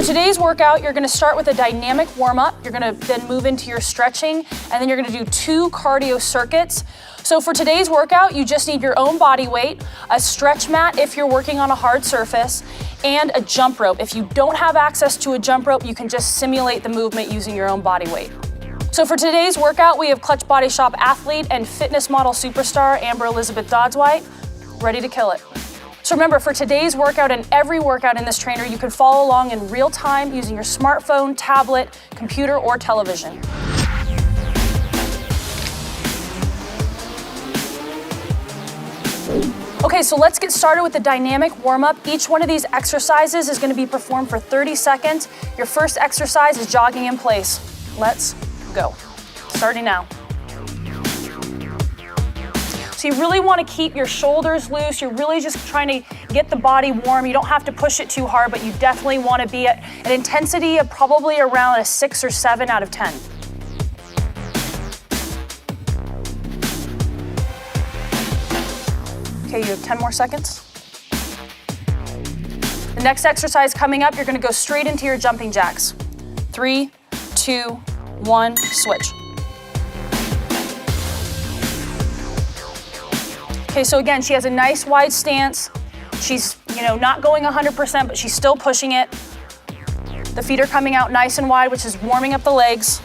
So today's workout, you're gonna start with a dynamic warm-up. You're gonna then move into your stretching, and then you're gonna do 2 cardio circuits. So for today's workout, you just need your own body weight, a stretch mat if you're working on a hard surface, and a jump rope. If you don't have access to a jump rope, you can just simulate the movement using your own body weight. So for today's workout, we have Clutch Body Shop athlete and fitness model superstar, Amber Elizabeth Dodds-White, ready to kill it. So remember, for today's workout and every workout in this trainer, you can follow along in real time using your smartphone, tablet, computer, or television. Okay, so let's get started with the dynamic warm-up. Each one of these exercises is going to be performed for 30 seconds. Your first exercise is jogging in place. Let's go. Starting now. So you really want to keep your shoulders loose. You're really just trying to get the body warm. You don't have to push it too hard, but you definitely want to be at an intensity of probably around a 6 or 7 out of 10. Okay, you have 10 more seconds. The next exercise coming up, you're going to go straight into your jumping jacks. 3, 2, 1, switch. Okay, so again, she has a nice wide stance. She's, not going 100%, but she's still pushing it. The feet are coming out nice and wide, which is warming up the legs.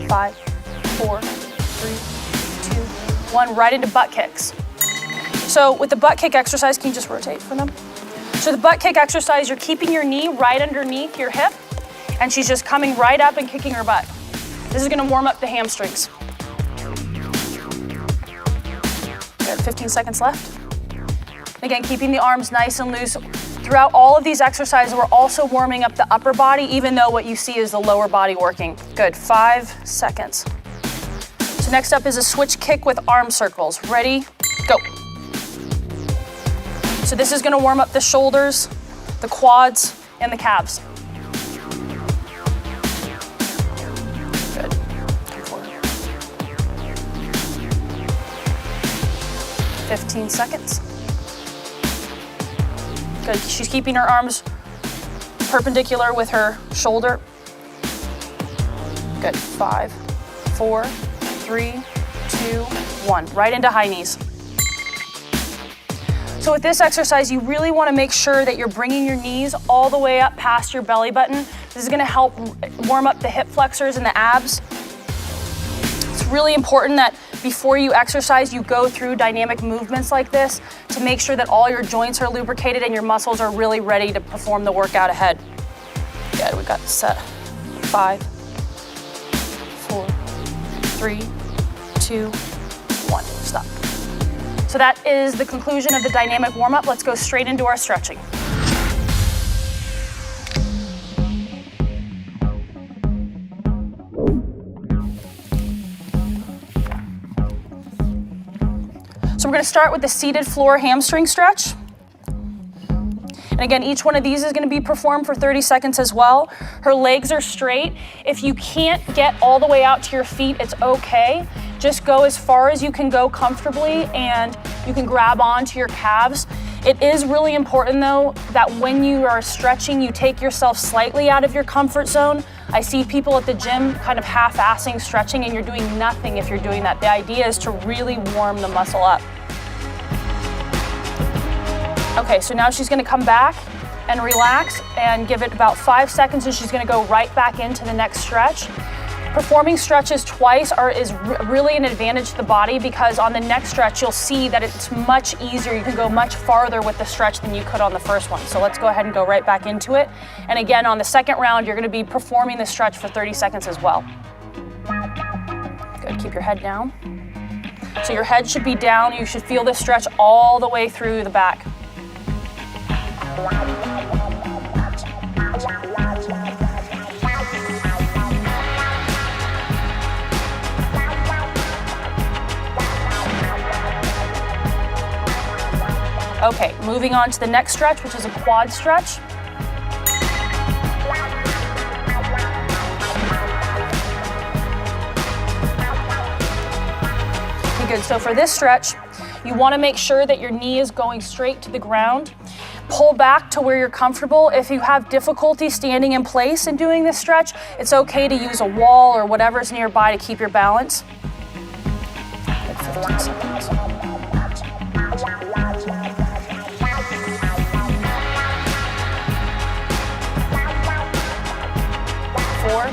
Five, 4, 3, 2, 1, right into butt kicks. So with the butt kick exercise, can you just rotate for them? So the butt kick exercise, you're keeping your knee right underneath your hip, and she's just coming right up and kicking her butt. This is gonna warm up the hamstrings. We have 15 seconds left. Again, keeping the arms nice and loose. Throughout all of these exercises, we're also warming up the upper body, even though what you see is the lower body working. Good, 5 seconds. So next up is a switch kick with arm circles. Ready, go. So this is gonna warm up the shoulders, the quads, and the calves. Good. 15 seconds. Good, she's keeping her arms perpendicular with her shoulder. Good, 5, 4, 3, 2, 1. Right into high knees. So with this exercise, you really want to make sure that you're bringing your knees all the way up past your belly button. This is going to help warm up the hip flexors and the abs. It's really important that before you exercise, you go through dynamic movements like this to make sure that all your joints are lubricated and your muscles are really ready to perform the workout ahead. Good, we got set. 5, 4, 3, 2, 1, stop. So that is the conclusion of the dynamic warm-up. Let's go straight into our stretching. So we're gonna start with the seated floor hamstring stretch. And again, each one of these is gonna be performed for 30 seconds as well. Her legs are straight. If you can't get all the way out to your feet, it's okay. Just go as far as you can go comfortably, and you can grab onto your calves. It is really important though that when you are stretching, you take yourself slightly out of your comfort zone. I see people at the gym kind of half-assing stretching, and you're doing nothing if you're doing that. The idea is to really warm the muscle up. Okay, so now she's gonna come back and relax and give it about 5 seconds, and she's gonna go right back into the next stretch. Performing stretches twice is really an advantage to the body, because on the next stretch, you'll see that it's much easier. You can go much farther with the stretch than you could on the first one. So let's go ahead and go right back into it. And again, on the second round, you're gonna be performing the stretch for 30 seconds as well. Good, keep your head down. So your head should be down. You should feel this stretch all the way through the back. Okay, moving on to the next stretch, which is a quad stretch. good. So for this stretch, you want to make sure that your knee is going straight to the ground. Pull back to where you're comfortable. If you have difficulty standing in place and doing this stretch, it's okay to use a wall or whatever's nearby to keep your balance. Good, 15 seconds. 4,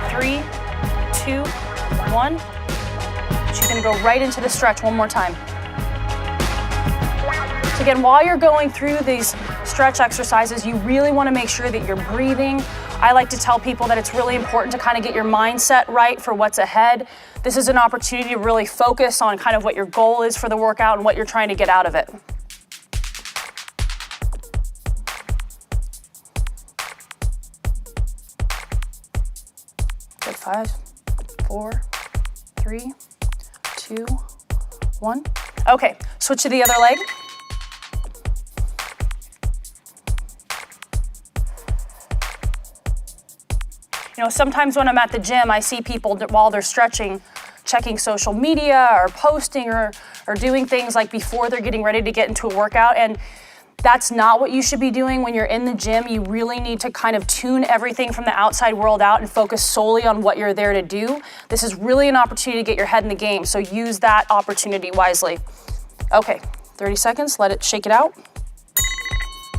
3, 2, 1. She's gonna go right into the stretch one more time. So again, while you're going through these stretch exercises, you really wanna make sure that you're breathing. I like to tell people that it's really important to kind of get your mindset right for what's ahead. This is an opportunity to really focus on kind of what your goal is for the workout and what you're trying to get out of it. Good, 5, 4, 3, 2, 1. Okay, switch to the other leg. You know, sometimes when I'm at the gym, I see people while they're stretching, checking social media or posting or doing things like before they're getting ready to get into a workout. And that's not what you should be doing when you're in the gym. You really need to kind of tune everything from the outside world out and focus solely on what you're there to do. This is really an opportunity to get your head in the game, so use that opportunity wisely. Okay, 30 seconds, let it shake it out.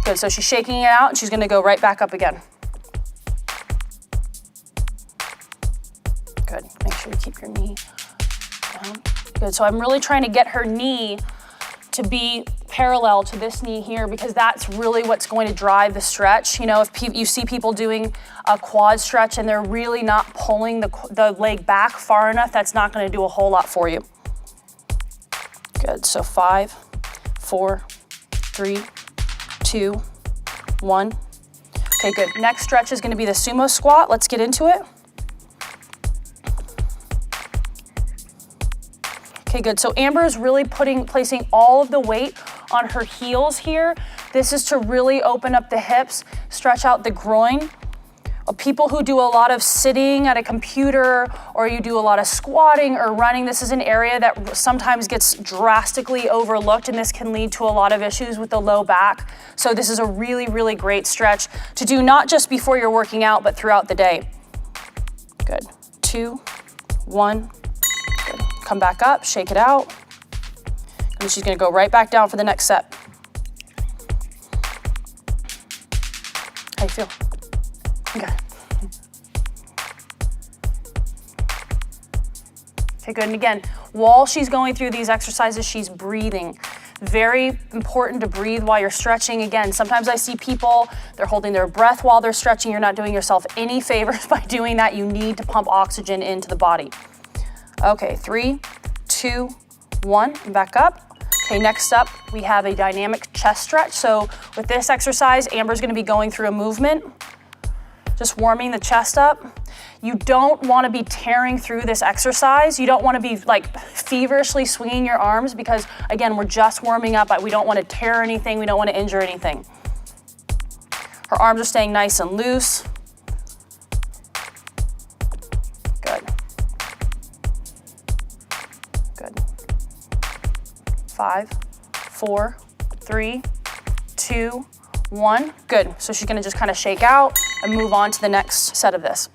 Good, so she's shaking it out and she's gonna go right back up again. Good, make sure you keep your knee down. Good, so I'm really trying to get her knee to be parallel to this knee here because that's really what's going to drive the stretch. You know, if you see people doing a quad stretch and they're really not pulling the leg back far enough, that's not gonna do a whole lot for you. Good, so 5, 4, 3, 2, 1. Okay, good. Next stretch is gonna be the sumo squat. Let's get into it. Okay, good. So Amber is really placing all of the weight on her heels here. This is to really open up the hips, stretch out the groin. People who do a lot of sitting at a computer or you do a lot of squatting or running, this is an area that sometimes gets drastically overlooked, and this can lead to a lot of issues with the low back. So this is a really, really great stretch to do not just before you're working out, but throughout the day. Good. 2, 1. Good. Come back up, shake it out. And she's gonna go right back down for the next set. How you feel? Okay. Okay, good. And again, while she's going through these exercises, she's breathing. Very important to breathe while you're stretching. Again, sometimes I see people, they're holding their breath while they're stretching. You're not doing yourself any favors by doing that. You need to pump oxygen into the body. Okay, 3, 2, 1, and back up. Okay, next up, we have a dynamic chest stretch. So with this exercise, Amber's gonna be going through a movement, just warming the chest up. You don't wanna be tearing through this exercise. You don't wanna be like feverishly swinging your arms because again, we're just warming up. We don't wanna tear anything. We don't wanna injure anything. Her arms are staying nice and loose. Good. Good. 5, 4, 3, 2, 1. Good. So she's gonna just kind of shake out and move on to the next set of this.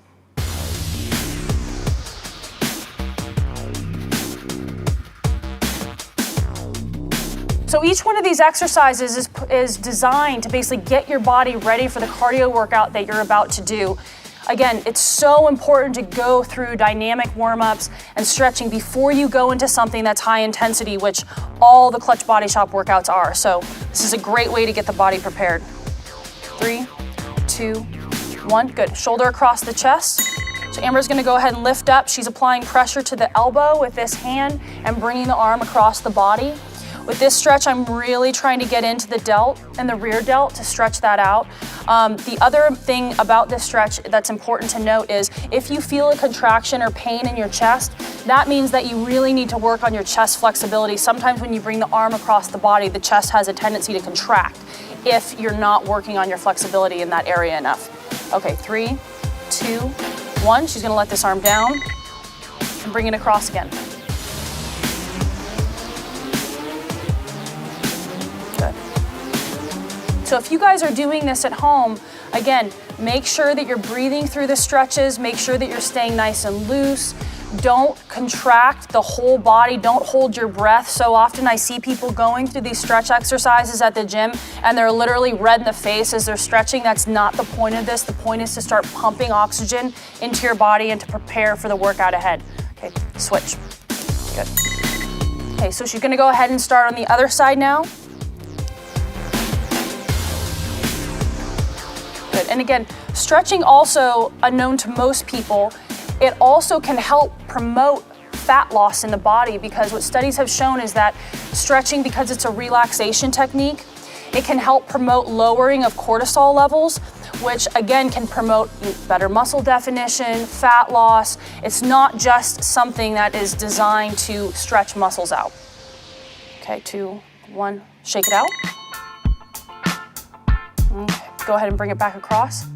So each one of these exercises is designed to basically get your body ready for the cardio workout that you're about to do. Again, it's so important to go through dynamic warm-ups and stretching before you go into something that's high intensity, which all the Clutch Body Shop workouts are. So this is a great way to get the body prepared. 3, 2, 1, good. Shoulder across the chest. So Amber's gonna go ahead and lift up. She's applying pressure to the elbow with this hand and bringing the arm across the body. With this stretch, I'm really trying to get into the delt and the rear delt to stretch that out. The other thing about this stretch that's important to note is if you feel a contraction or pain in your chest, that means that you really need to work on your chest flexibility. Sometimes when you bring the arm across the body, the chest has a tendency to contract if you're not working on your flexibility in that area enough. Okay, 3, 2, 1. She's gonna let this arm down and bring it across again. So if you guys are doing this at home, again, make sure that you're breathing through the stretches, make sure that you're staying nice and loose. Don't contract the whole body, don't hold your breath. So often I see people going through these stretch exercises at the gym and they're literally red in the face as they're stretching. That's not the point of this. The point is to start pumping oxygen into your body and to prepare for the workout ahead. Okay, switch. Good. Okay, so she's gonna go ahead and start on the other side now. Good, and again, stretching also, unknown to most people, it also can help promote fat loss in the body, because what studies have shown is that stretching, because it's a relaxation technique, it can help promote lowering of cortisol levels, which again can promote better muscle definition, fat loss. It's not just something that is designed to stretch muscles out. Okay, 2, 1, shake it out. Okay, go ahead and bring it back across.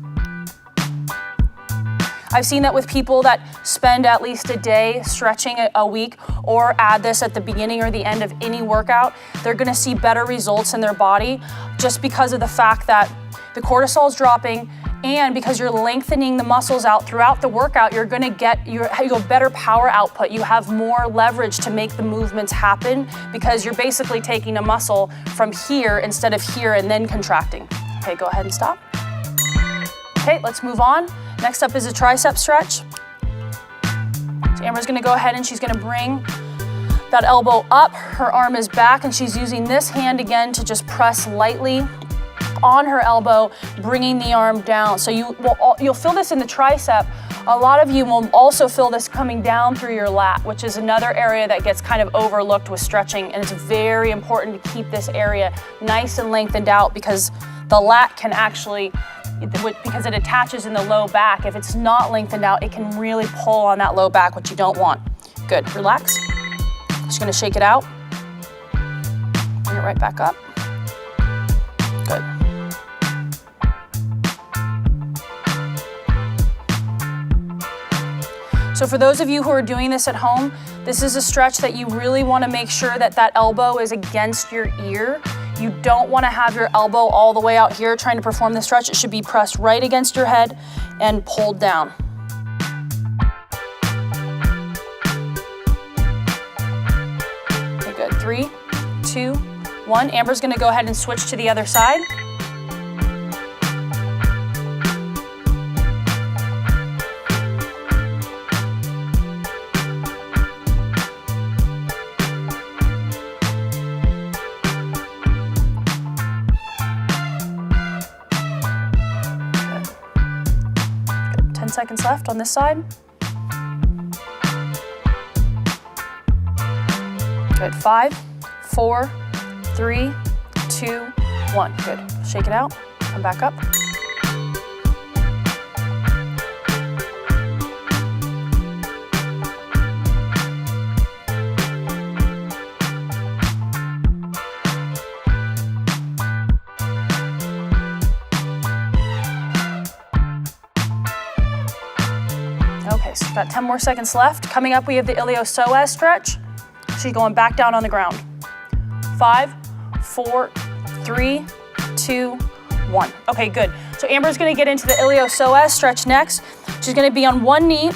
I've seen that with people that spend at least a day stretching a week, or add this at the beginning or the end of any workout. They're gonna see better results in their body just because of the fact that the cortisol is dropping, and because you're lengthening the muscles out throughout the workout, you're gonna get you have better power output. You have more leverage to make the movements happen, because you're basically taking a muscle from here instead of here and then contracting. Okay, go ahead and stop. Okay, let's move on. Next up is a tricep stretch. So Amber's gonna go ahead and she's gonna bring that elbow up, her arm is back, and she's using this hand again to just press lightly on her elbow, bringing the arm down. So you'll feel this in the tricep. A lot of you will also feel this coming down through your lat, which is another area that gets kind of overlooked with stretching, and it's very important to keep this area nice and lengthened out, because the lat can actually, because it attaches in the low back, if it's not lengthened out, it can really pull on that low back, which you don't want. Good, relax. Just gonna shake it out. Bring it right back up. Good. So for those of you who are doing this at home, this is a stretch that you really wanna make sure that that elbow is against your ear. You don't want to have your elbow all the way out here trying to perform the stretch. It should be pressed right against your head and pulled down. Okay, good. 3, 2, 1. Amber's going to go ahead and switch to the other side. Seconds left on this side. Good. 5, 4, 3, 2, 1. Good. Shake it out. Come back up. Okay, so about 10 more seconds left. Coming up, we have the iliopsoas stretch. She's going back down on the ground. 5, 4, 3, 2, 1. Okay, good. So Amber's gonna get into the iliopsoas stretch next. She's gonna be on one knee,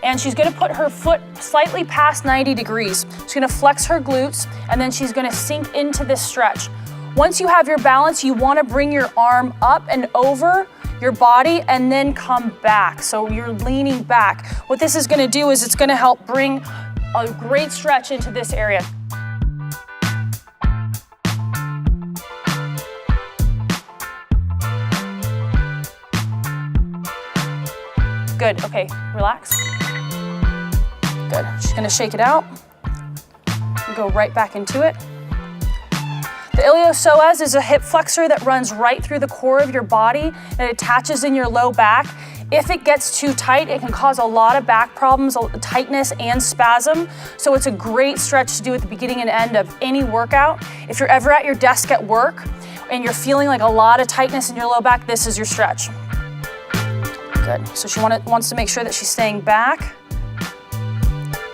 and she's gonna put her foot slightly past 90 degrees. She's gonna flex her glutes, and then she's gonna sink into this stretch. Once you have your balance, you wanna bring your arm up and over your body and then come back. So you're leaning back. What this is gonna do is it's gonna help bring a great stretch into this area. Good, okay, relax. Good, she's gonna shake it out and go right back into it. The iliopsoas is a hip flexor that runs right through the core of your body and it attaches in your low back. If it gets too tight, it can cause a lot of back problems, tightness and spasm. So it's a great stretch to do at the beginning and end of any workout. If you're ever at your desk at work and you're feeling like a lot of tightness in your low back, this is your stretch. Good, so she wants to make sure that she's staying back.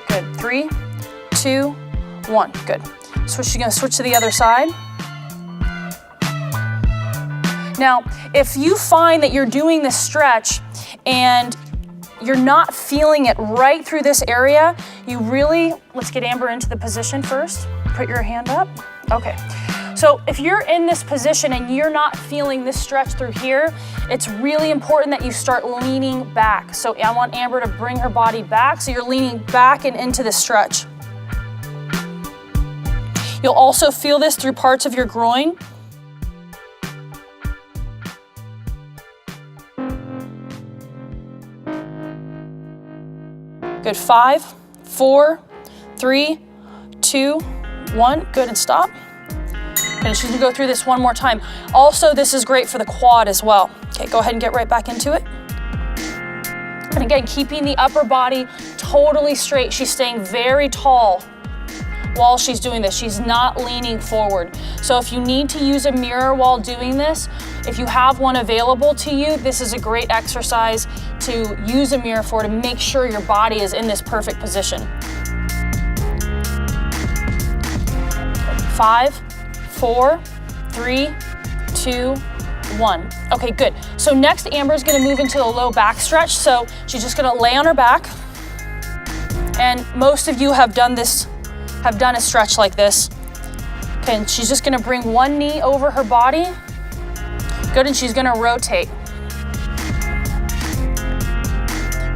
Good, 3, 2, 1, good. So she's gonna switch to the other side. Now, if you find that you're doing this stretch and you're not feeling it right through this area, let's get Amber into the position first. Put your hand up. Okay. So if you're in this position and you're not feeling this stretch through here, it's really important that you start leaning back. So I want Amber to bring her body back, so you're leaning back and into the stretch. You'll also feel this through parts of your groin. Good, 5, 4, 3, 2, 1. Good, and stop. And she's gonna go through this one more time. Also, this is great for the quad as well. Okay, go ahead and get right back into it. And again, keeping the upper body totally straight. She's staying very tall while she's doing this. She's not leaning forward. So if you need to use a mirror while doing this, if you have one available to you, this is a great exercise to use a mirror for, to make sure your body is in this perfect position. 5, 4, 3, 2, 1. Okay, good. So next, Amber's gonna move into the low back stretch. So she's just gonna lay on her back. And most of you have done a stretch like this. Okay, and she's just gonna bring one knee over her body. Good, and she's gonna rotate.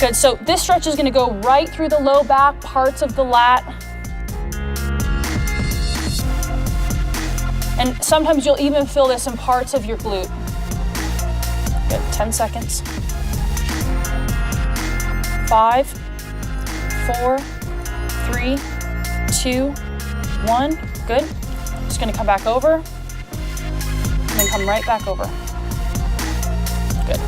Good, so this stretch is gonna go right through the low back, parts of the lat. And sometimes you'll even feel this in parts of your glute. Good, 10 seconds. 5, 4, 3, 2, 1. Good. Just gonna come back over, and then come right back over. Good.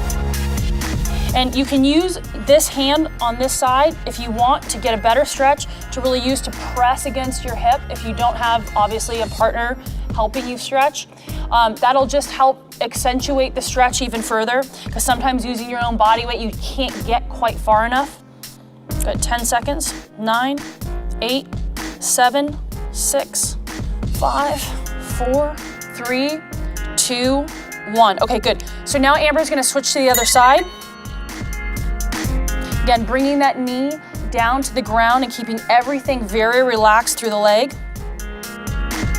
And you can use this hand on this side if you want to get a better stretch, to really use to press against your hip if you don't have, obviously, a partner helping you stretch. That'll just help accentuate the stretch even further, because sometimes using your own body weight, you can't get quite far enough. Good, 10 seconds. 9, 8, 7, 6, 5, 4, 3, 2, 1. Okay, good. So now Amber's gonna switch to the other side. Again, bringing that knee down to the ground and keeping everything very relaxed through the leg.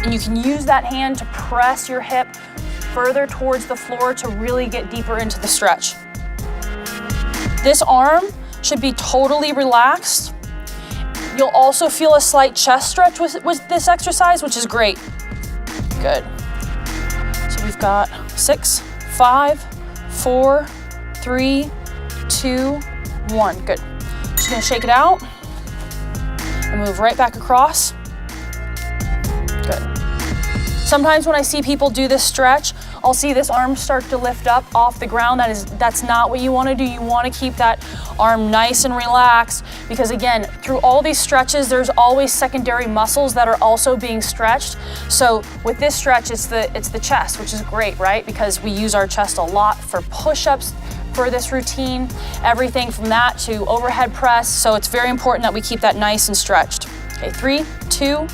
And you can use that hand to press your hip further towards the floor to really get deeper into the stretch. This arm should be totally relaxed. You'll also feel a slight chest stretch with this exercise, which is great. Good. So we've got 6, 5, 4, 3, 2, 1. Good. Just gonna shake it out and move right back across. Good. Sometimes when I see people do this stretch, I'll see this arm start to lift up off the ground. That's not what you want to do. You want to keep that arm nice and relaxed, because again, through all these stretches, there's always secondary muscles that are also being stretched. So with this stretch, it's the chest, which is great, right? Because we use our chest a lot for push-ups for this routine, everything from that to overhead press. So it's very important that we keep that nice and stretched. Okay, 3, 2,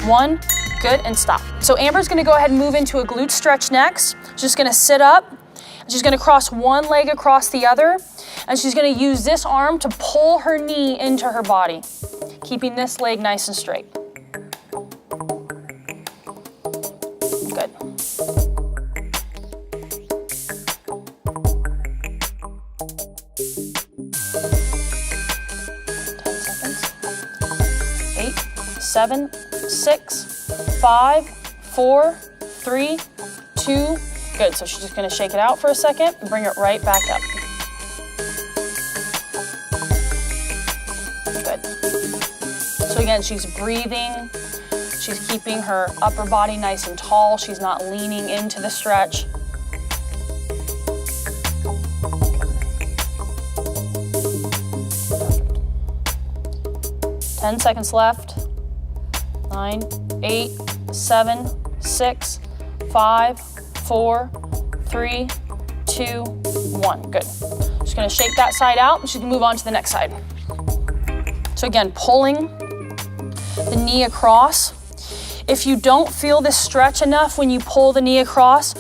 1. Good, and stop. So Amber's gonna go ahead and move into a glute stretch next. She's just gonna sit up, and she's gonna cross one leg across the other, and she's gonna use this arm to pull her knee into her body, keeping this leg nice and straight. Good. Eight, 7, 6, 5, 4, 3, 2, good. So she's just gonna shake it out for a second and bring it right back up. Good. So again, she's breathing. She's keeping her upper body nice and tall. She's not leaning into the stretch. Good. 10 seconds left. 9, 8, 7, 6, 5, 4, 3, 2, 1. Good. Just gonna shake that side out, and she's gonna move on to the next side. So again, pulling the knee across. If you don't feel this stretch enough when you pull the knee across,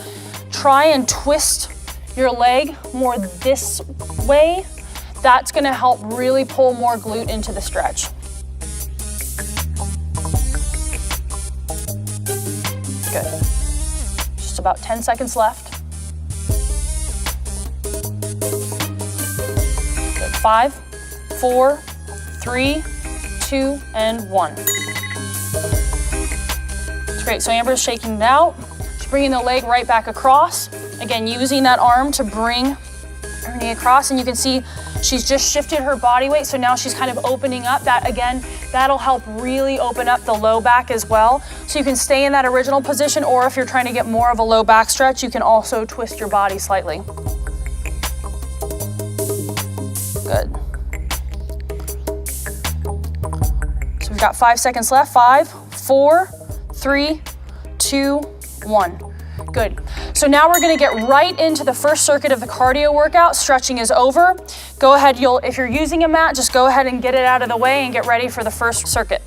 try and twist your leg more this way. That's gonna help really pull more glute into the stretch. Good. Just about 10 seconds left. Good. 5, 4, 3, 2, and 1. That's great. So Amber's shaking it out. She's bringing the leg right back across. Again, using that arm to bring her knee across, and you can see she's just shifted her body weight, so now she's kind of opening up. That, again, that'll help really open up the low back as well. So you can stay in that original position, or if you're trying to get more of a low back stretch, you can also twist your body slightly. Good. So we've got 5 seconds left. 5, 4, 3, 2, 1. Good. So now we're gonna get right into the first circuit of the cardio workout. Stretching is over. Go ahead, if you're using a mat, just go ahead and get it out of the way and get ready for the first circuit.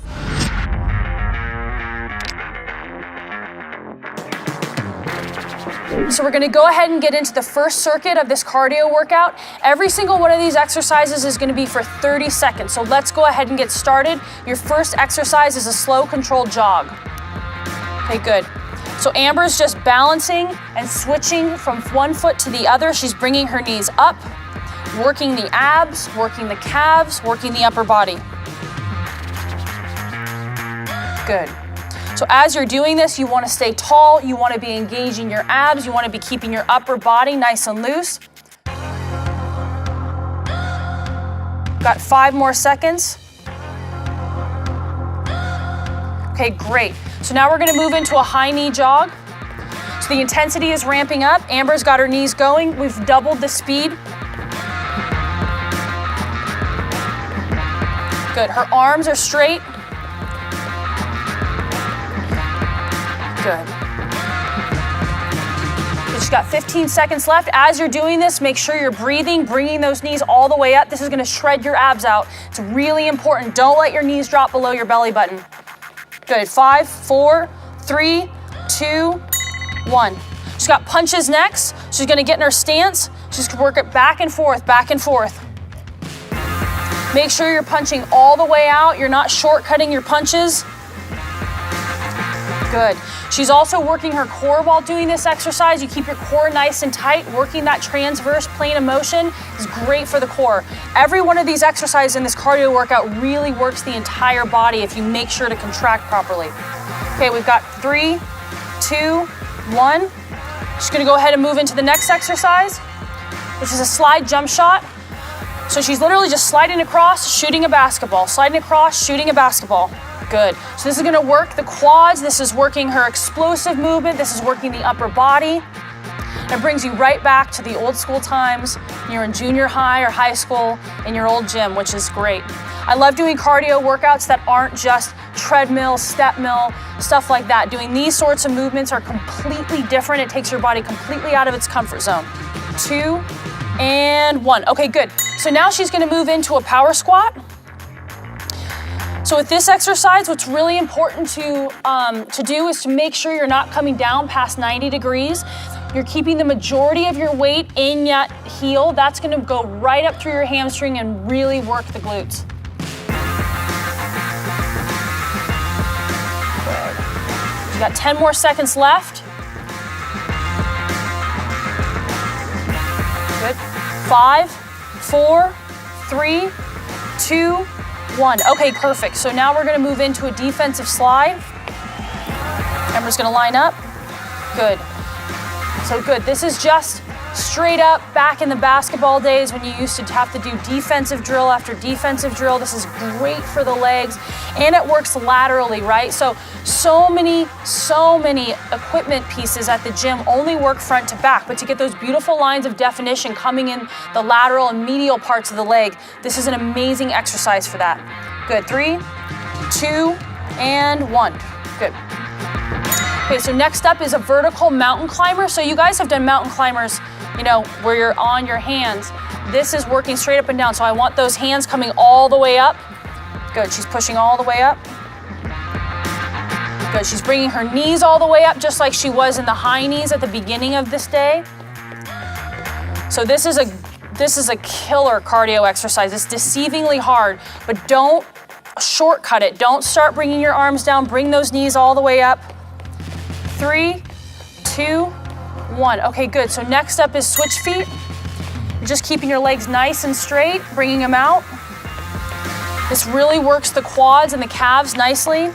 So we're gonna go ahead and get into the first circuit of this cardio workout. Every single one of these exercises is gonna be for 30 seconds. So let's go ahead and get started. Your first exercise is a slow, controlled jog. Okay, good. So Amber's just balancing and switching from one foot to the other. She's bringing her knees up, working the abs, working the calves, working the upper body. Good. So as you're doing this, you want to stay tall, you want to be engaging your abs, you want to be keeping your upper body nice and loose. Got 5 more seconds. Okay, great. So now we're gonna move into a high knee jog. So the intensity is ramping up. Amber's got her knees going. We've doubled the speed. Good, her arms are straight. Good. She's got 15 seconds left. As you're doing this, make sure you're breathing, bringing those knees all the way up. This is gonna shred your abs out. It's really important. Don't let your knees drop below your belly button. Good, 5, 4, 3, 2, 1. She's got punches next. She's gonna get in her stance. She's gonna work it back and forth, back and forth. Make sure you're punching all the way out. You're not shortcutting your punches. Good. She's also working her core while doing this exercise. You keep your core nice and tight. Working that transverse plane of motion is great for the core. Every one of these exercises in this cardio workout really works the entire body if you make sure to contract properly. Okay, we've got 3, 2, 1. She's gonna go ahead and move into the next exercise, which is a slide jump shot. So she's literally just sliding across, shooting a basketball, sliding across, shooting a basketball. Good. So this is gonna work the quads, this is working her explosive movement, this is working the upper body. And it brings you right back to the old school times. You're in junior high or high school in your old gym, which is great. I love doing cardio workouts that aren't just treadmill, step mill, stuff like that. Doing these sorts of movements are completely different. It takes your body completely out of its comfort zone. 2, and 1. Okay, good. So now she's gonna move into a power squat. So with this exercise, what's really important to do is to make sure you're not coming down past 90 degrees. You're keeping the majority of your weight in that heel. That's gonna go right up through your hamstring and really work the glutes. Good. You got 10 more seconds left. Good. 5, 4, 3, 2, 1. Okay, perfect. So now we're gonna move into a defensive slide. Amber's gonna line up. Good. So good. This is just straight up back in the basketball days when you used to have to do defensive drill after defensive drill. This is great for the legs, and it works laterally, right? So many equipment pieces at the gym only work front to back, but to get those beautiful lines of definition coming in the lateral and medial parts of the leg, this is an amazing exercise for that. Good, 3, 2, and 1. Good. Okay, so next up is a vertical mountain climber. So you guys have done mountain climbers, you know, where you're on your hands. This is working straight up and down. So I want those hands coming all the way up. Good, she's pushing all the way up. Good, she's bringing her knees all the way up just like she was in the high knees at the beginning of this day. So this is a killer cardio exercise. It's deceivingly hard, but don't shortcut it. Don't start bringing your arms down. Bring those knees all the way up. 3, 2, 1. Okay, good. So next up is switch feet. You're just keeping your legs nice and straight, bringing them out. This really works the quads and the calves nicely.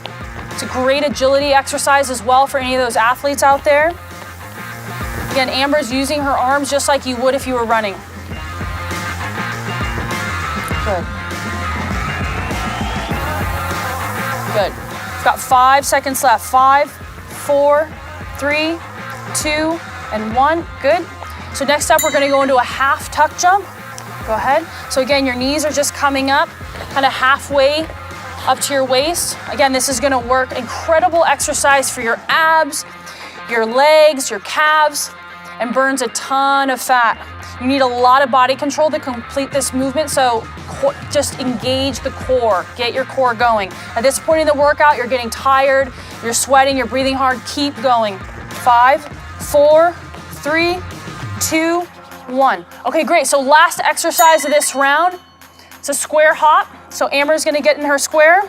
It's a great agility exercise as well for any of those athletes out there. Again, Amber's using her arms just like you would if you were running. Good. Good. We've got 5 seconds left. 5, 4, 3, 2, and 1. Good. So next up, we're gonna go into a half tuck jump. Go ahead. So again, your knees are just coming up, kind of halfway up to your waist. Again, this is gonna work. Incredible exercise for your abs, your legs, your calves, and burns a ton of fat. You need a lot of body control to complete this movement, so just engage the core, get your core going. At this point in the workout, you're getting tired, you're sweating, you're breathing hard, keep going. 5, 4, 3, 2, 1. Okay, great, so last exercise of this round, it's a square hop. So Amber's gonna get in her square.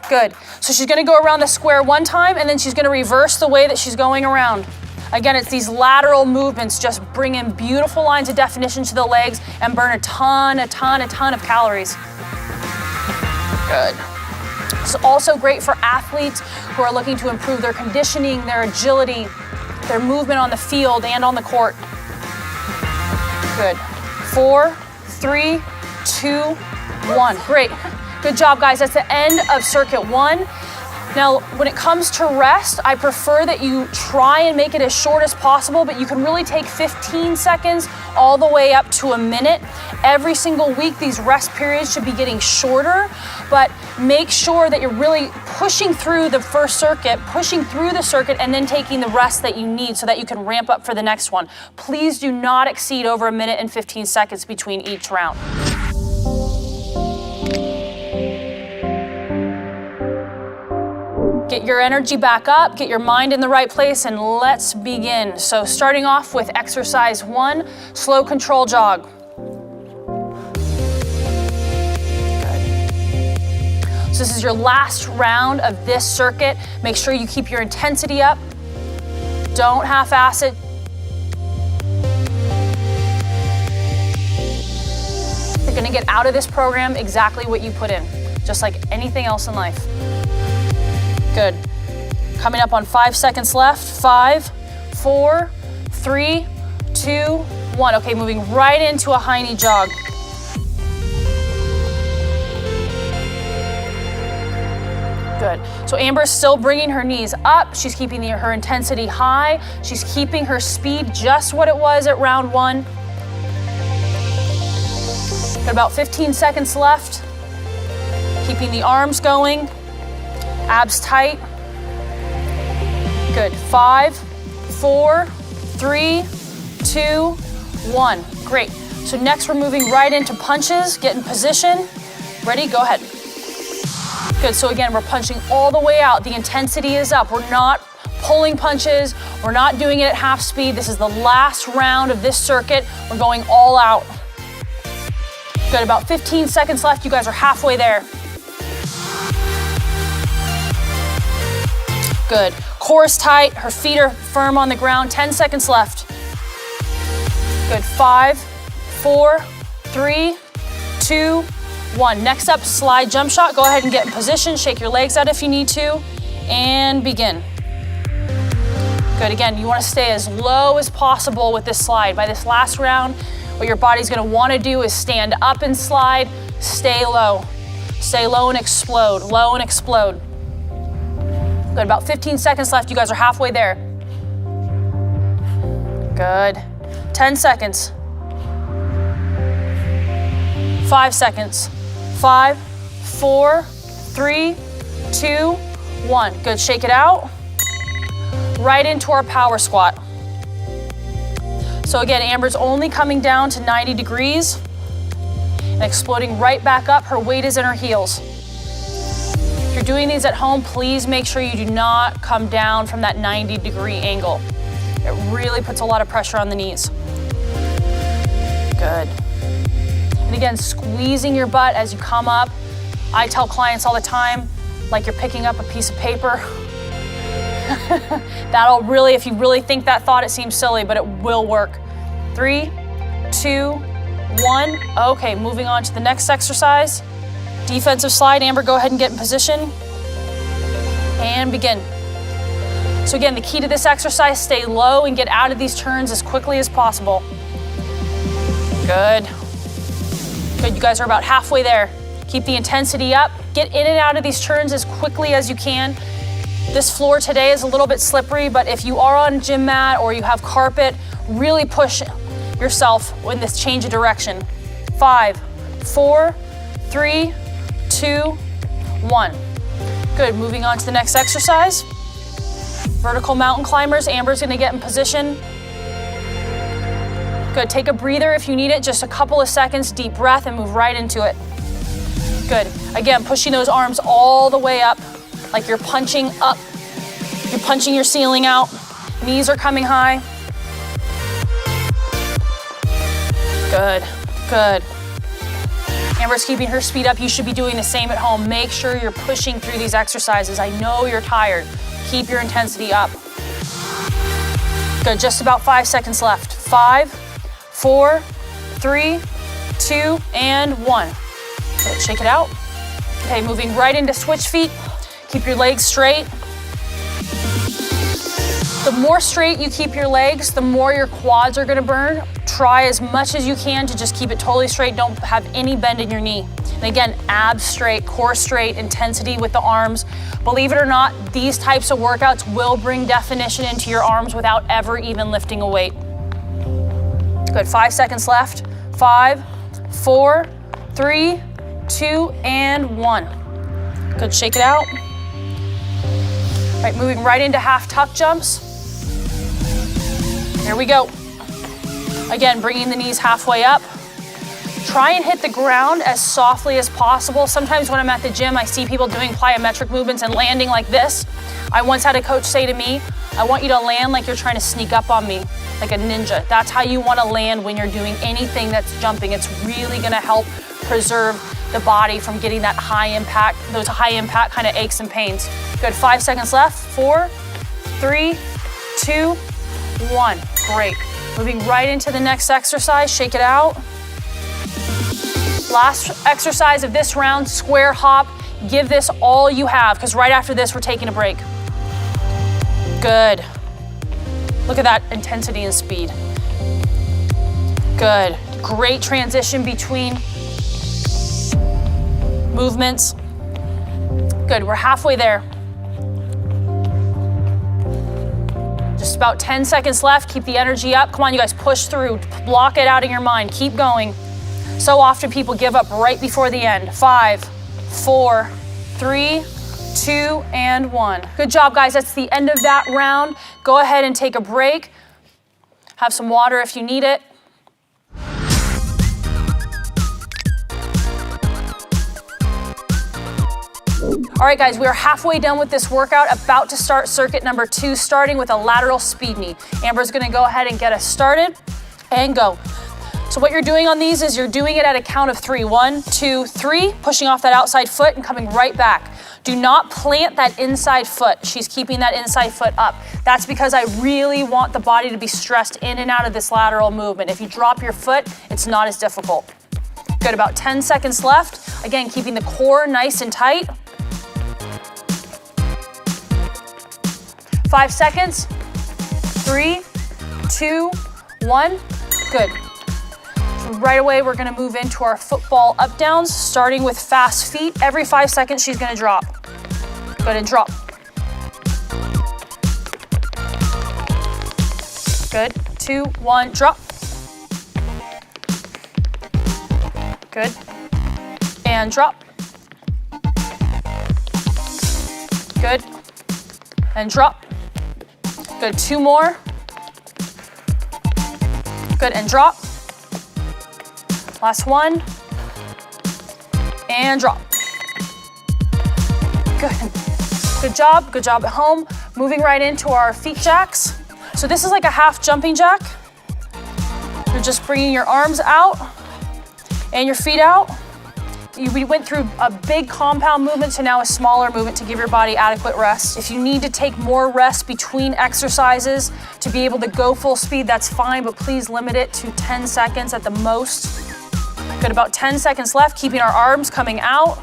Good, so she's gonna go around the square one time and then she's gonna reverse the way that she's going around. Again, it's these lateral movements, just bring in beautiful lines of definition to the legs and burn a ton of calories. Good. It's also great for athletes who are looking to improve their conditioning, their agility, their movement on the field and on the court. Good. 4, 3, 2, 1. Great. Good job, guys. That's the end of circuit 1. Now, when it comes to rest, I prefer that you try and make it as short as possible, but you can really take 15 seconds all the way up to a minute. Every single week, these rest periods should be getting shorter, but make sure that you're really pushing through the first circuit, pushing through the circuit, and then taking the rest that you need so that you can ramp up for the next one. Please do not exceed over a minute and 15 seconds between each round. Get your energy back up, get your mind in the right place, and let's begin. So starting off with exercise 1, slow control jog. Good. So this is your last round of this circuit. Make sure you keep your intensity up. Don't half-ass it. You're gonna get out of this program exactly what you put in, just like anything else in life. Good. Coming up on 5 seconds left. 5, 4, 3, 2, 1. Okay, moving right into a high knee jog. Good. So Amber's still bringing her knees up. She's keeping her intensity high. She's keeping her speed just what it was at round 1. Got about 15 seconds left. Keeping the arms going. Abs tight. Good. 5, 4, 3, 2, 1. Great. So next we're moving right into punches. Get in position. Ready? Go ahead. Good. So again, we're punching all the way out. The intensity is up. We're not pulling punches. We're not doing it at half speed. This is the last round of this circuit. We're going all out. Good. About 15 seconds left. You guys are halfway there. Good. Core is tight. Her feet are firm on the ground. 10 seconds left. Good. 5, 4, 3, 2, 1. Next up, slide jump shot. Go ahead and get in position. Shake your legs out if you need to. And begin. Good. Again, you want to stay as low as possible with this slide. By this last round, what your body's going to want to do is stand up and slide. Stay low. Stay low and explode. Low and explode. Good, about 15 seconds left. You guys are halfway there. Good. 10 seconds. 5 seconds. 5, 4, 3, 2, 1. Good, shake it out. Right into our power squat. So again, Amber's only coming down to 90 degrees and exploding right back up. Her weight is in her heels. you're doing these at home, please make sure you do not come down from that 90-degree angle. It really puts a lot of pressure on the knees. Good. And again, squeezing your butt as you come up. I tell clients all the time, like you're picking up a piece of paper. That'll really, if you really think that thought, it seems silly, but it will work. 3, 2, 1. Okay, moving on to the next exercise. Defensive slide. Amber, go ahead and get in position. And begin. So again, the key to this exercise, stay low and get out of these turns as quickly as possible. Good. Good, you guys are about halfway there. Keep the intensity up. Get in and out of these turns as quickly as you can. This floor today is a little bit slippery, but if you are on a gym mat or you have carpet, really push yourself in this change of direction. 5, 4, 3, 2, 1. Good, moving on to the next exercise. Vertical mountain climbers. Amber's gonna get in position. Good, take a breather if you need it, just a couple of seconds, deep breath, and move right into it. Good, again, pushing those arms all the way up, like you're punching up. You're punching your ceiling out. Knees are coming high. Good, good. Amber's keeping her speed up. You should be doing the same at home. Make sure you're pushing through these exercises. I know you're tired. Keep your intensity up. Good, just about 5 seconds left. 5, 4, 3, 2, and 1. Good, shake it out. Okay, moving right into switch feet. Keep your legs straight. The more straight you keep your legs, the more your quads are gonna burn. Try as much as you can to just keep it totally straight. Don't have any bend in your knee. And again, abs straight, core straight, intensity with the arms. Believe it or not, these types of workouts will bring definition into your arms without ever even lifting a weight. Good, 5 seconds left. 5, 4, 3, 2, and 1. Good, shake it out. All right, moving right into half tuck jumps. Here we go. Again, bringing the knees halfway up. Try and hit the ground as softly as possible. Sometimes when I'm at the gym, I see people doing plyometric movements and landing like this. I once had a coach say to me, I want you to land like you're trying to sneak up on me, like a ninja. That's how you want to land when you're doing anything that's jumping. It's really going to help preserve the body from getting that high impact, those high impact kind of aches and pains. Good, 5 seconds left. 4, 3, 2, 1. Great. Moving right into the next exercise, shake it out. Last exercise of this round, square hop. Give this all you have, because right after this, we're taking a break. Good. Look at that intensity and speed. Good. Great transition between movements. Good, we're halfway there. Just about 10 seconds left. Keep the energy up. Come on, you guys, push through. Block it out of your mind. Keep going. So often people give up right before the end. 5, 4, 3, 2, and 1. Good job, guys. That's the end of that round. Go ahead and take a break. Have some water if you need it. All right, guys, we are halfway done with this workout, about to start circuit number 2, starting with a lateral speed knee. Amber's gonna go ahead and get us started and go. So what you're doing on these is you're doing it at a count of 3. 1, 2, 3, pushing off that outside foot and coming right back. Do not plant that inside foot. She's keeping that inside foot up. That's because I really want the body to be stressed in and out of this lateral movement. If you drop your foot, it's not as difficult. Good, about 10 seconds left. Again, keeping the core nice and tight. 5 seconds. 3, 2, 1. Good. So right away, we're gonna move into our football up downs, starting with fast feet. Every 5 seconds, she's gonna drop. Go ahead and drop. Good. 2, 1, drop. Good. And drop. Good. And drop. Good, 2 more. Good, and drop. Last one. And drop. Good. Good job at home. Moving right into our feet jacks. So this is like a half jumping jack. You're just bringing your arms out and your feet out. We went through a big compound movement to now a smaller movement to give your body adequate rest. If you need to take more rest between exercises to be able to go full speed, that's fine, but please limit it to 10 seconds at the most. Good, about 10 seconds left, keeping our arms coming out.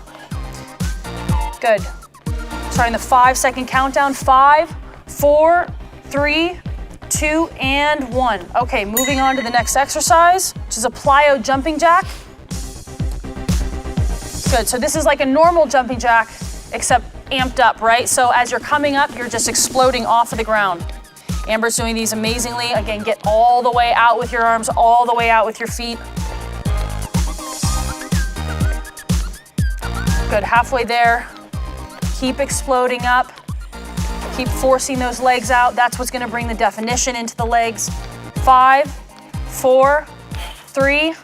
Good. Starting the 5-second countdown. 5, 4, 3, 2, and 1. Okay, moving on to the next exercise, which is a plyo jumping jack. Good, so this is like a normal jumping jack, except amped up, right? So as you're coming up, you're just exploding off of the ground. Amber's doing these amazingly. Again, get all the way out with your arms, all the way out with your feet. Good, halfway there. Keep exploding up. Keep forcing those legs out. That's what's gonna bring the definition into the legs. 5, 4, 3,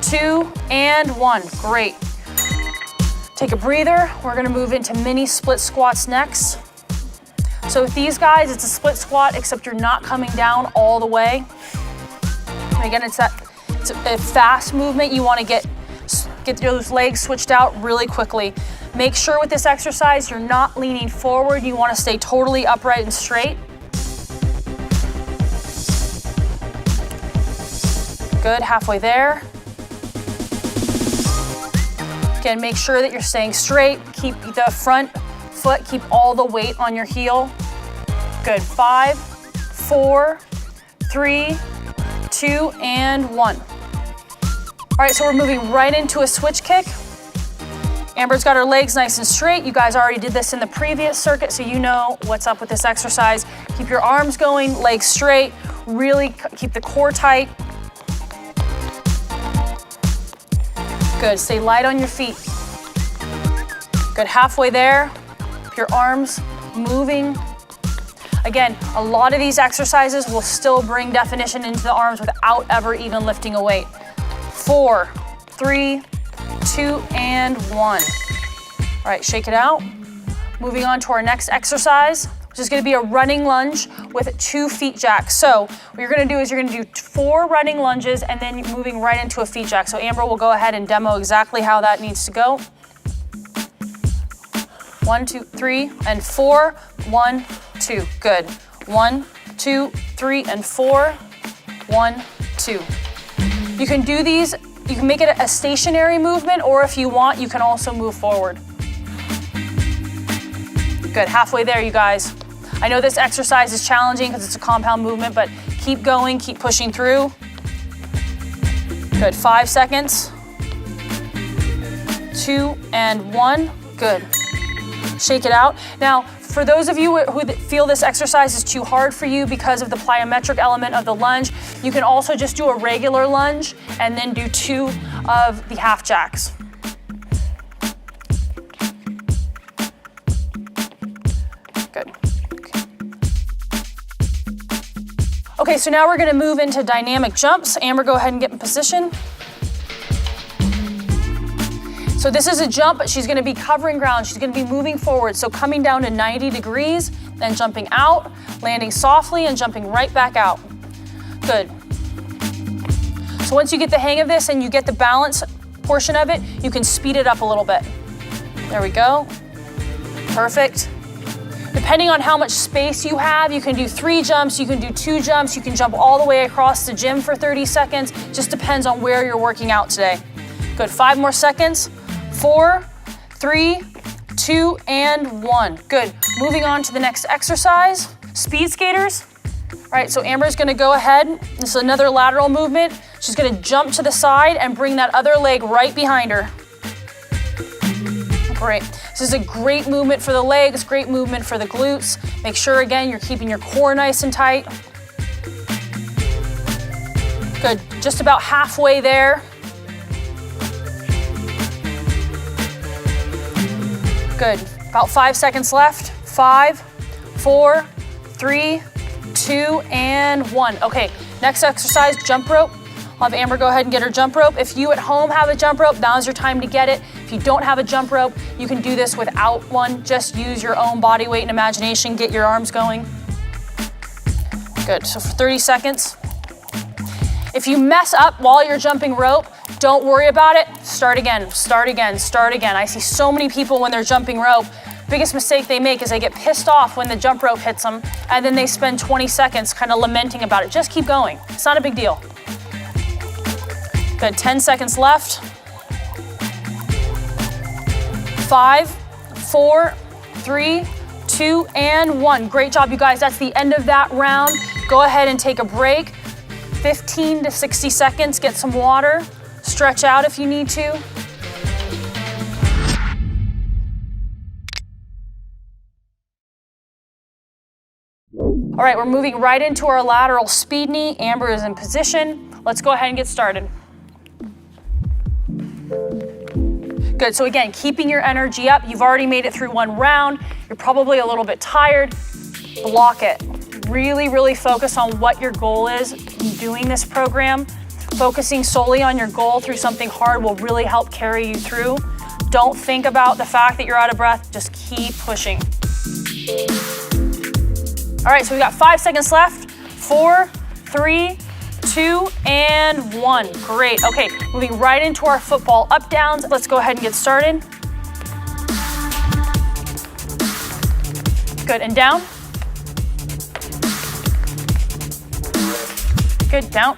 2, and 1. Great. Take a breather. We're gonna move into mini split squats next. So with these guys, it's a split squat, except you're not coming down all the way. And again, it's a fast movement. You wanna get those legs switched out really quickly. Make sure with this exercise, you're not leaning forward. You wanna stay totally upright and straight. Good, halfway there. Again, make sure that you're staying straight. Keep the front foot, keep all the weight on your heel. Good, 5, 4, 3, 2, and 1. All right, so we're moving right into a switch kick. Amber's got her legs nice and straight. You guys already did this in the previous circuit, so you know what's up with this exercise. Keep your arms going, legs straight. Really keep the core tight. Good, stay light on your feet. Good, halfway there. Keep your arms moving. Again, a lot of these exercises will still bring definition into the arms without ever even lifting a weight. 4, 3, 2, and 1. All right, shake it out. Moving on to our next exercise, which is gonna be a running lunge with 2 feet jacks. So what you're gonna do is you're gonna do 4 running lunges and then moving right into a feet jack. So Amber will go ahead and demo exactly how that needs to go. 1, 2, 3, and 4. 1, 2, good. 1, 2, 3, and 4. 1, 2. You can do these, you can make it a stationary movement, or if you want, you can also move forward. Good, halfway there, you guys. I know this exercise is challenging because it's a compound movement, but keep going, keep pushing through. Good, 5 seconds. 2 and 1, good. Shake it out. Now, for those of you who feel this exercise is too hard for you because of the plyometric element of the lunge, you can also just do a regular lunge and then do 2 of the half jacks. Good. Okay, so now we're gonna move into dynamic jumps. Amber, go ahead and get in position. So this is a jump, but she's gonna be covering ground. She's gonna be moving forward. So coming down to 90 degrees, then jumping out, landing softly and jumping right back out. Good. So once you get the hang of this and you get the balance portion of it, you can speed it up a little bit. There we go. Perfect. Depending on how much space you have, you can do 3 jumps, you can do 2 jumps, you can jump all the way across the gym for 30 seconds. Just depends on where you're working out today. Good, 5 more seconds. 4, 3, 2, and 1. Good. Moving on to the next exercise, speed skaters. All right, so Amber's gonna go ahead. This is another lateral movement. She's gonna jump to the side and bring that other leg right behind her. Great. This is a great movement for the legs, great movement for the glutes. Make sure, again, you're keeping your core nice and tight. Good, just about halfway there. Good, about 5 seconds left. 5, 4, 3, 2, and 1. Okay, next exercise, jump rope. I'll have Amber go ahead and get her jump rope. If you at home have a jump rope, now's your time to get it. If you don't have a jump rope, you can do this without one. Just use your own body weight and imagination. Get your arms going. Good, so for 30 seconds. If you mess up while you're jumping rope, don't worry about it. Start again, start again, start again. I see so many people when they're jumping rope, biggest mistake they make is they get pissed off when the jump rope hits them, and then they spend 20 seconds kind of lamenting about it. Just keep going. It's not a big deal. Good, 10 seconds left. 5, 4, 3, 2, and 1. Great job, you guys. That's the end of that round. Go ahead and take a break. 15 to 60 seconds, get some water. Stretch out if you need to. All right, we're moving right into our lateral speed knee. Amber is in position. Let's go ahead and get started. Good, so again, keeping your energy up. You've already made it through one round. You're probably a little bit tired. Block it. Really, really focus on what your goal is in doing this program. Focusing solely on your goal through something hard will really help carry you through. Don't think about the fact that you're out of breath. Just keep pushing. All right, so we got 5 seconds left. 4, 3, 2, and 1. Great. Okay, moving right into our football up downs. Let's go ahead and get started. Good, and down. Good, down.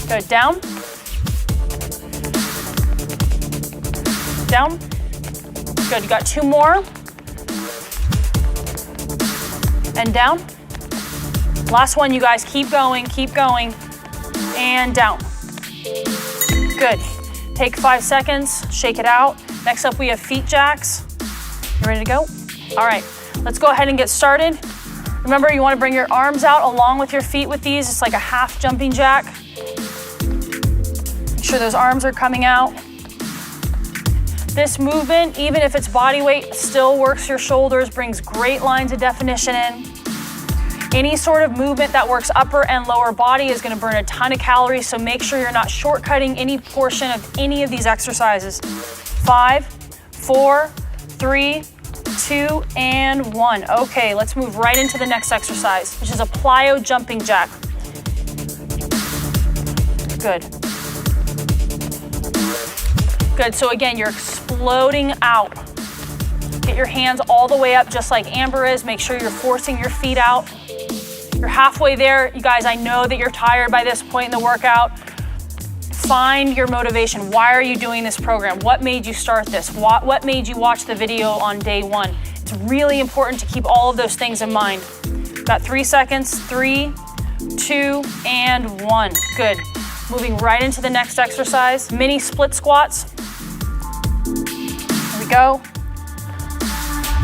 Good, down. Down. Good, you got 2 more. And down. Last one, you guys, keep going, and down. Good. Take 5 seconds, shake it out. Next up, we have feet jacks. You ready to go? All right, let's go ahead and get started. Remember, you wanna bring your arms out along with your feet with these. It's like a half jumping jack. Make sure those arms are coming out. This movement, even if it's body weight, still works your shoulders, brings great lines of definition in. Any sort of movement that works upper and lower body is gonna burn a ton of calories, so make sure you're not shortcutting any portion of any of these exercises. 5, 4, 3, 2, and 1. Okay, let's move right into the next exercise, which is a plyo jumping jack. Good. Good, so again, you're exploding out. Get your hands all the way up just like Amber is. Make sure you're forcing your feet out. You're halfway there. You guys, I know that you're tired by this point in the workout. Find your motivation. Why are you doing this program? What made you start this? What made you watch the video on day 1? It's really important to keep all of those things in mind. Got 3 seconds, 3, 2, and 1. Good. Moving right into the next exercise, mini split squats. Here we go.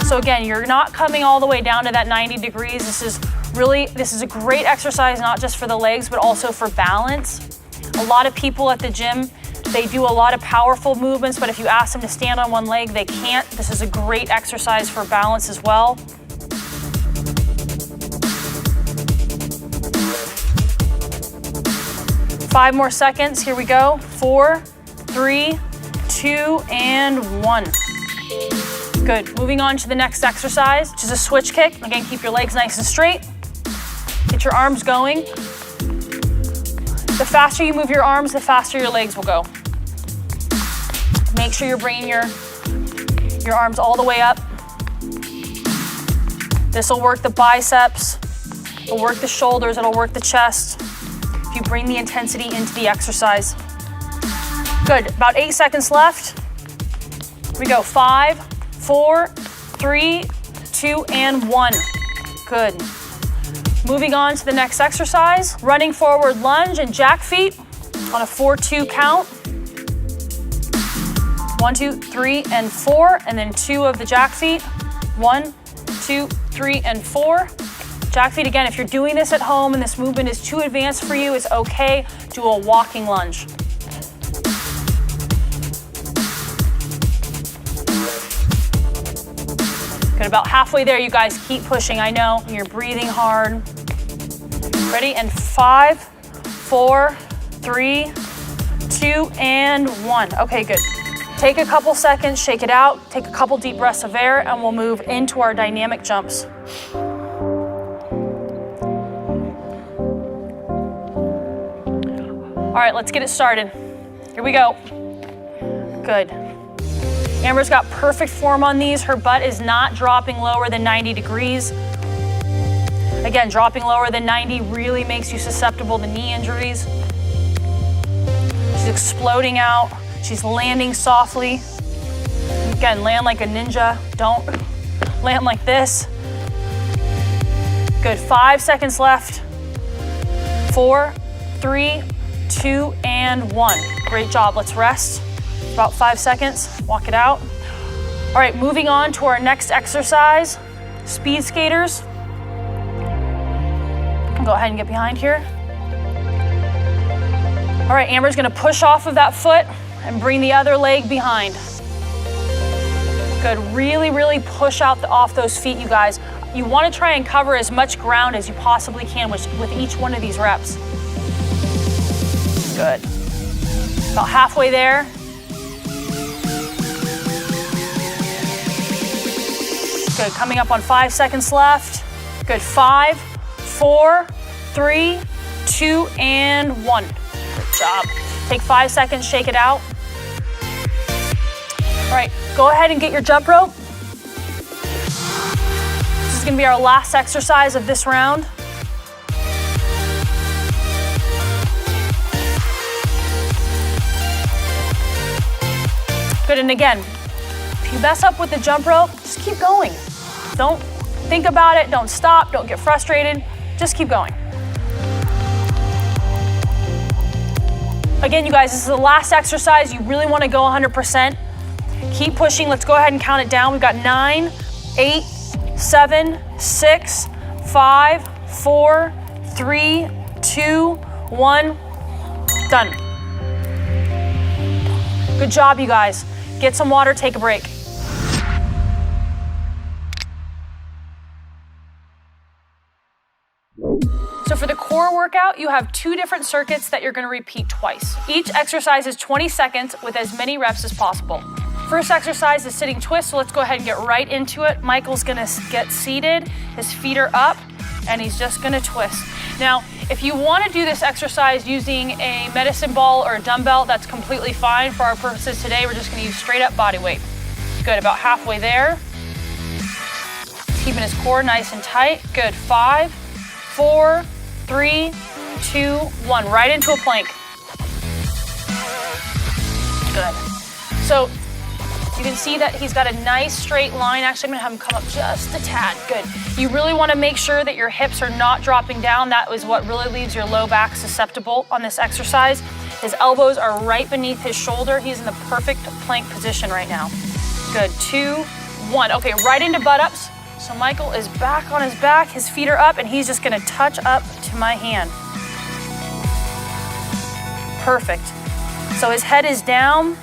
So again, you're not coming all the way down to that 90 degrees. This is a great exercise, not just for the legs, but also for balance. A lot of people at the gym, they do a lot of powerful movements, but if you ask them to stand on one leg, they can't. This is a great exercise for balance as well. Five more seconds, here we go. 4, 3, 2, and 1. Good, moving on to the next exercise, which is a switch kick. Again, keep your legs nice and straight. Get your arms going. The faster you move your arms, the faster your legs will go. Make sure you're bringing your arms all the way up. This will work the biceps, it'll work the shoulders, it'll work the chest. If you bring the intensity into the exercise. Good, about 8 seconds left. Here we go, 5, 4, 3, 2, and 1. Good. Moving on to the next exercise, running forward lunge and jack feet on a 4-2 count. 1, 2, 3, and 4, and then 2 of the jack feet. 1, 2, 3, and 4. Jack feet again, if you're doing this at home and this movement is too advanced for you, it's okay. Do a walking lunge. Good, about halfway there, you guys, keep pushing. I know, you're breathing hard. Ready, and 5, 4, 3, 2, and 1. Okay, good. Take a couple seconds, shake it out, take a couple deep breaths of air, and we'll move into our dynamic jumps. All right, let's get it started. Here we go. Good. Amber's got perfect form on these. Her butt is not dropping lower than 90 degrees. Again, dropping lower than 90 really makes you susceptible to knee injuries. She's exploding out. She's landing softly. Again, land like a ninja. Don't land like this. Good, 5 seconds left. 4, 3, 2, and 1. Great job, let's rest. About 5 seconds, walk it out. All right, moving on to our next exercise, speed skaters. Go ahead and get behind here. All right, Amber's gonna push off of that foot and bring the other leg behind. Good, really, really push out off those feet, you guys. You wanna try and cover as much ground as you possibly can with each one of these reps. Good. About halfway there. Good, coming up on 5 seconds left. Good, 5, 4, 3, 2, and 1. Good job. Take 5 seconds, shake it out. All right, go ahead and get your jump rope. This is gonna be our last exercise of this round. Good, and again, if you mess up with the jump rope, just keep going. Don't think about it, don't stop, don't get frustrated, just keep going. Again, you guys, this is the last exercise. You really wanna go 100%. Keep pushing, let's go ahead and count it down. We've got 9, 8, 7, 6, 5, 4, 3, 2, 1, done. Good job, you guys. Get some water, take a break. So for the core workout, you have 2 different circuits that you're gonna repeat twice. Each exercise is 20 seconds with as many reps as possible. First exercise is sitting twist, so let's go ahead and get right into it. Michael's gonna get seated, his feet are up, and he's just gonna twist. Now, if you wanna do this exercise using a medicine ball or a dumbbell, that's completely fine. For our purposes today, we're just gonna use straight up body weight. Good, about halfway there. Keeping his core nice and tight. Good, 5, 4, 3, 2, 1. Right into a plank. Good. So you can see that he's got a nice straight line. Actually, I'm gonna have him come up just a tad. Good. You really wanna make sure that your hips are not dropping down. That is what really leaves your low back susceptible on this exercise. His elbows are right beneath his shoulder. He's in the perfect plank position right now. Good, 2, 1. Okay, right into butt ups. So Michael is back on his back, his feet are up, and he's just gonna touch up to my hand. Perfect. So his head is down,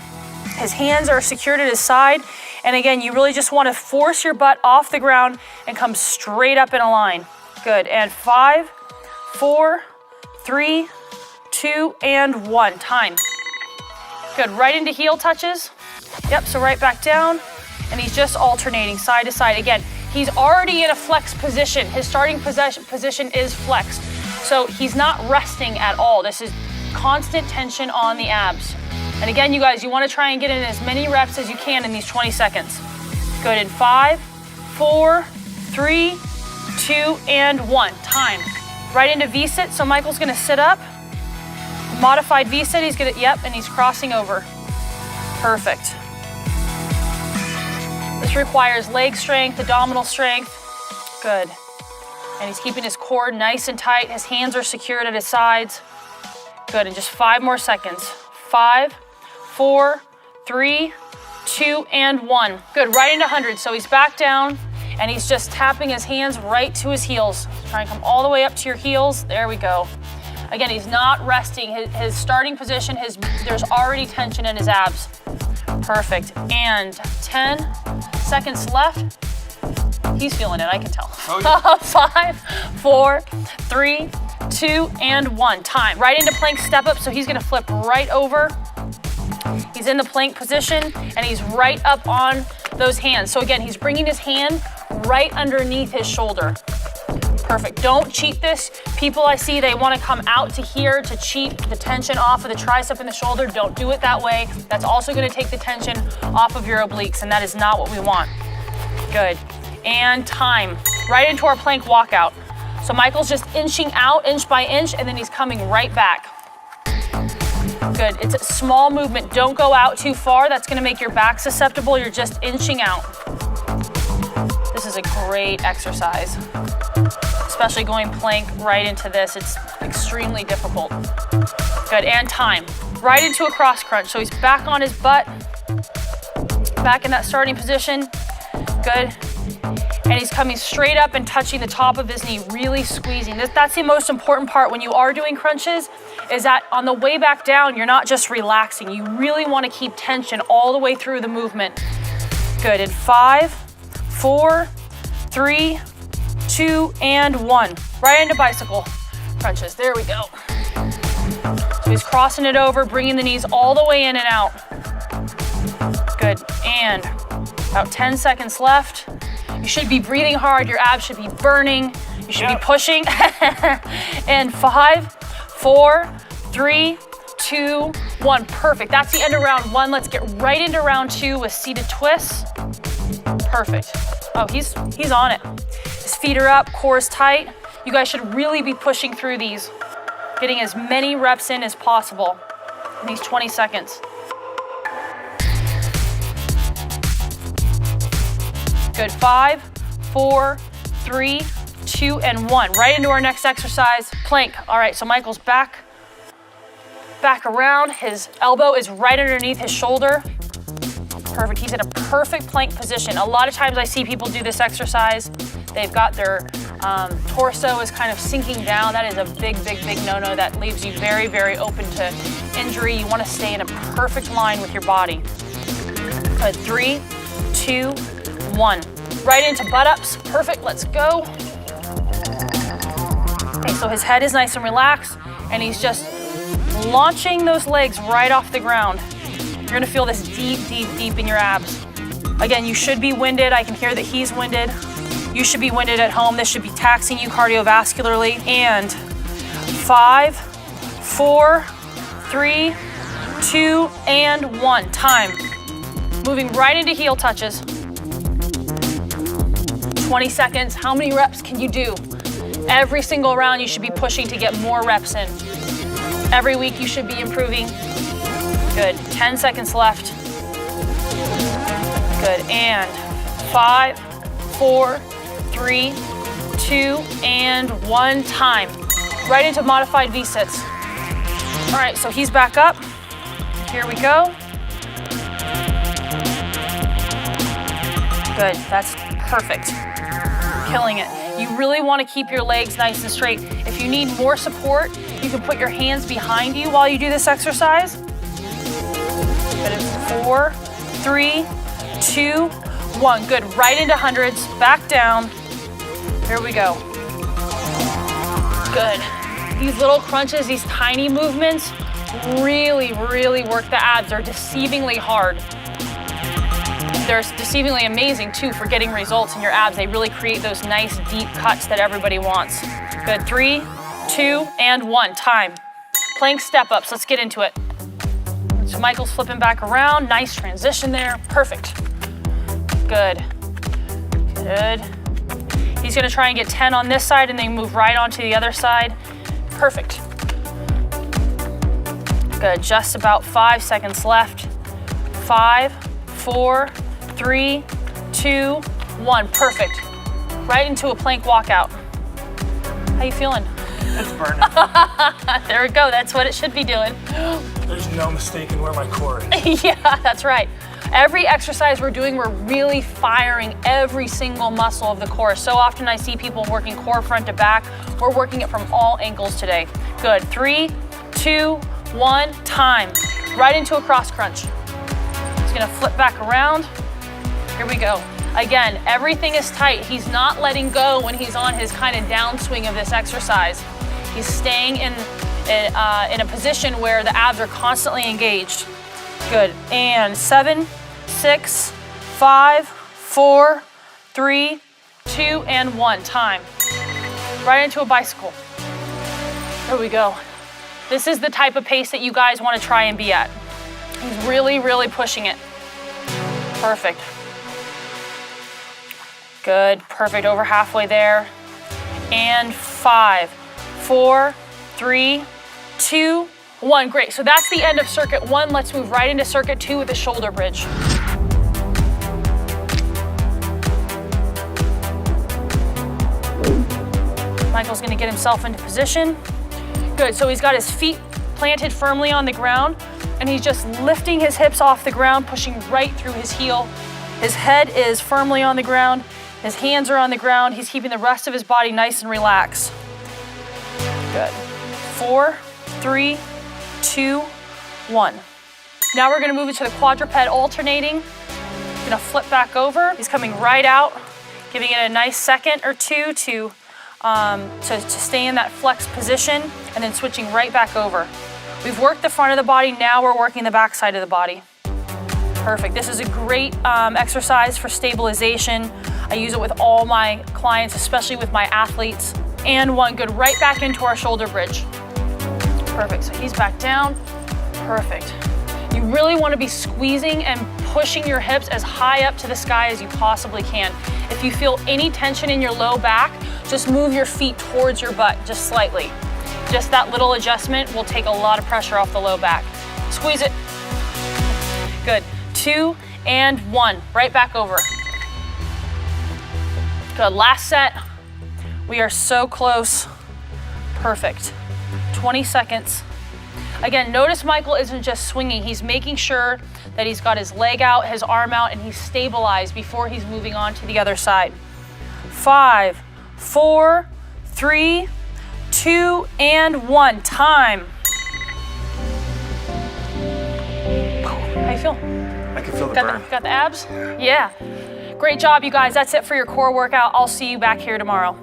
his hands are secured at his side, and again, you really just wanna force your butt off the ground and come straight up in a line. Good, and 5, 4, 3, 2, and 1, time. Good, right into heel touches. Yep, so right back down, and he's just alternating side to side. Again, he's already in a flex position. His starting position is flexed. So he's not resting at all. This is constant tension on the abs. And again, you guys, you wanna try and get in as many reps as you can in these 20 seconds. Good, in 5, 4, 3, 2, and 1, time. Right into V-sit, so Michael's gonna sit up. Modified V-sit, he's gonna, yep, and he's crossing over. Perfect. This requires leg strength, abdominal strength. Good. And he's keeping his core nice and tight. His hands are secured at his sides. Good, and just 5 more seconds. 5, 4, 3, 2, and 1. Good, right into 100. So he's back down and he's just tapping his hands right to his heels. Try and come all the way up to your heels. There we go. Again, he's not resting. His starting position, there's already tension in his abs. Perfect, and 10 seconds left. He's feeling it, I can tell. Oh, yeah. 5, 4, 3, 2, and 1. Time. Right into plank step up, so he's gonna flip right over. He's in the plank position, and he's right up on those hands. So again, he's bringing his hand right underneath his shoulder. Perfect. Don't cheat this. People I see, they want to come out to here to cheat the tension off of the tricep and the shoulder. Don't do it that way. That's also going to take the tension off of your obliques, and that is not what we want. Good. And time. Right into our plank walkout. So Michael's just inching out, inch by inch, and then he's coming right back. Good. It's a small movement. Don't go out too far. That's going to make your back susceptible. You're just inching out. This is a great exercise. Especially going plank right into this. It's extremely difficult. Good, and time. Right into a cross crunch. So he's back on his butt, back in that starting position. Good. And he's coming straight up and touching the top of his knee, really squeezing. That's the most important part when you are doing crunches, is that on the way back down, you're not just relaxing. You really want to keep tension all the way through the movement. Good, in 5, 4, 3, 2, and 1. Right into bicycle crunches. There we go. So he's crossing it over, bringing the knees all the way in and out. Good. And about 10 seconds left. You should be breathing hard. Your abs should be burning. You should be pushing. And 5, 4, 3, 2, 1. Perfect. That's the end of round 1. Let's get right into round 2 with seated twists. Perfect. Oh, he's on it. His feet are up, core is tight. You guys should really be pushing through these, getting as many reps in as possible in these 20 seconds. Good, 5, 4, 3, 2, and 1. Right into our next exercise, plank. All right, so Michael's back around. His elbow is right underneath his shoulder. Perfect, he's in a perfect plank position. A lot of times I see people do this exercise. They've got their torso is kind of sinking down. That is a big no-no. That leaves you very, very open to injury. You want to stay in a perfect line with your body. Good, 3, 2, 1. Right into butt-ups. Perfect, let's go. Okay, so his head is nice and relaxed, and he's just launching those legs right off the ground. You're gonna feel this deep in your abs. Again, you should be winded. I can hear that he's winded. You should be winded at home. This should be taxing you cardiovascularly. And 5, 4, 3, 2, and 1. Time. Moving right into heel touches. 20 seconds. How many reps can you do? Every single round you should be pushing to get more reps in. Every week you should be improving. Good, 10 seconds left. Good, and 5, 4, 3, 2, and 1. Time. Right into modified V-sits. All right, so he's back up. Here we go. Good, that's perfect. Killing it. You really want to keep your legs nice and straight. If you need more support, you can put your hands behind you while you do this exercise. Good, in 4, 3, 2, 1. Good, right into hundreds, back down. Here we go. Good. These little crunches, these tiny movements, really work the abs. They're deceivingly hard. They're deceivingly amazing too for getting results in your abs. They really create those nice deep cuts that everybody wants. Good, 3, 2, and 1. Time. Plank step ups, let's get into it. So Michael's flipping back around. Nice transition there. Perfect. Good. Good. He's gonna try and get 10 on this side and then move right onto the other side. Perfect. Good, just about 5 seconds left. 5, 4, 3, 2, 1. Perfect. Right into a plank walkout. How you feeling? It's burning. There we go, that's what it should be doing. There's no mistaking where my core is. Yeah, that's right. Every exercise we're doing, we're really firing every single muscle of the core. So often I see people working core front to back. We're working it from all ankles today. Good, 3, 2, 1, time. Right into a cross crunch. He's gonna flip back around. Here we go. Again, everything is tight. He's not letting go when he's on his kind of downswing of this exercise. He's staying in a position where the abs are constantly engaged. Good. And 7, 6, 5, 4, 3, 2, and 1. Time. Right into a bicycle. There we go. This is the type of pace that you guys want to try and be at. He's really, really pushing it. Perfect. Good. Perfect. Over halfway there. And 5, 4, 3, 2, 1. Great. So that's the end of circuit 1. Let's move right into circuit 2 with a shoulder bridge. Michael's going to get himself into position. Good. So he's got his feet planted firmly on the ground, and he's just lifting his hips off the ground, pushing right through his heel. His head is firmly on the ground. His hands are on the ground. He's keeping the rest of his body nice and relaxed. Good. 4, 3, 2, 1. Now we're going to move into the quadruped alternating. Going to flip back over. He's coming right out, giving it a nice second or two to stay in that flex position, and then switching right back over. We've worked the front of the body. Now we're working the back side of the body. Perfect. This is a great exercise for stabilization. I use it with all my clients, especially with my athletes. And 1. Good. Right back into our shoulder bridge. Perfect. So he's back down. Perfect. You really want to be squeezing and pushing your hips as high up to the sky as you possibly can. If you feel any tension in your low back, just move your feet towards your butt, just slightly. Just that little adjustment will take a lot of pressure off the low back. Squeeze it. Good. 2 and 1. Right back over. Good. Last set. We are so close. Perfect. 20 seconds. Again, notice Michael isn't just swinging. He's making sure that he's got his leg out, his arm out, and he's stabilized before he's moving on to the other side. 5, 4, 3, 2, and 1. Time. How you feel? I can feel the burn. Got the abs? Yeah. Great job, you guys. That's it for your core workout. I'll see you back here tomorrow.